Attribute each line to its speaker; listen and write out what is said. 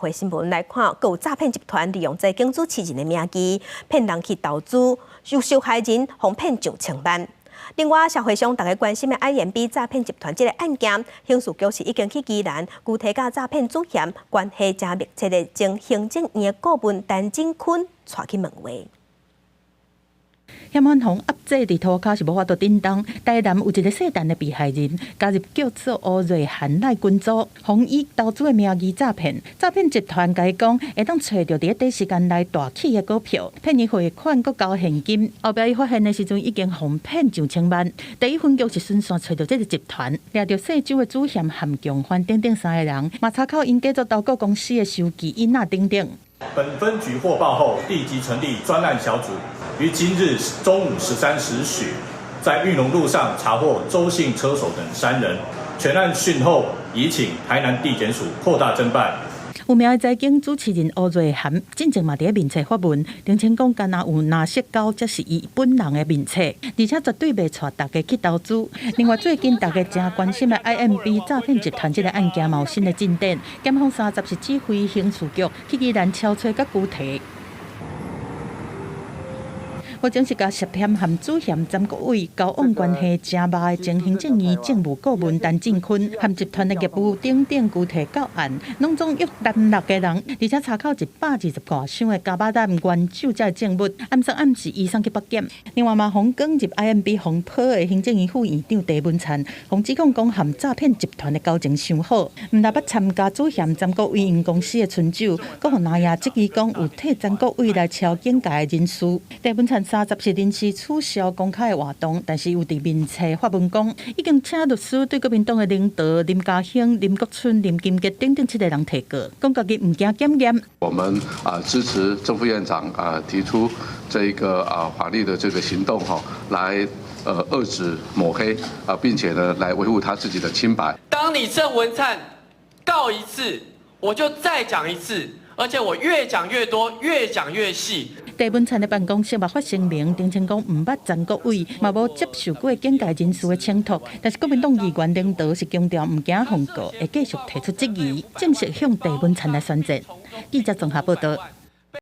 Speaker 1: 回新闻来看，有诈骗集团利用在经主持人的名义，骗人去投资，有受害人哄骗上千万。另外，社会上大家关心的 IMB 诈骗集团这个案件，刑事局是已经去宜兰具体甲诈骗主嫌关系真密切的前行政院顾问陈进坤带去问话。
Speaker 2: 嫌犯方压制伫涂骹是无法度震动，台南有一个细陈的被害人加入叫做乌瑞韩赖群组，谎以投资的名义诈骗。诈骗集团甲伊讲，会当找到伫短时间内大起的股票，骗伊汇款佮交现金。后壁伊发现的时阵已经哄骗上千万。第一分局是顺线找到这个集团，抓到细州的主嫌含共犯等等3个人，嘛查考因家族投顾公司的收据、印纳等等。
Speaker 3: 本分局获报后，立即成立专案小组，于今日中午13时许，在玉龙路上查获周姓车手等3人。全案讯后，已请台南地检署扩大侦办。
Speaker 2: 有名的财经主持人乌瑞涵进前嘛伫面册发文，澄清讲敢若有纳色高，才是伊本人的面册，而且绝对袂带大家去投资。另外，最近大家正关心的 IMB 诈骗集团这个案件嘛有新的进展，检方30是指挥刑事局去宜兰敲找甲具体。我正是甲涉嫌含主嫌詹国伟交往关系正密的前行政院政务顾问陈进坤，含集团的业务等等具体教案，拢总约6个人，而且查扣120多箱的加巴蛋原酒这证物，暗时移送去北检。另外嘛，洪刚入 IMB 红坡的行政院副院长戴文灿，洪指控讲含诈骗集团的交情上好，唔但捌参加主嫌詹国伟因公司的春酒，佮互拿亚质疑讲有替詹国伟来敲警界的人事。戴文灿30是临时取消公开的活动，但是有伫面册发文讲，已经请律师对国民党的领导林佳兴、林国春、林金杰等等7个人提告，讲家己唔惊检验。
Speaker 4: 我们支持正副院长提出这一个法律的这个行动来遏制抹黑并且呢来维护他自己的清白。
Speaker 5: 当你郑文灿告一次，我就再讲一次，而且我越讲越多，越讲越细。
Speaker 2: 戴文灿的办公室嘛发声明，澄清讲唔捌詹国伟，嘛无接受过警界人士的请托，但是国民党议员领导是强调唔惊控告，会继续提出质疑，正式向戴文灿来宣战。记者综合报道。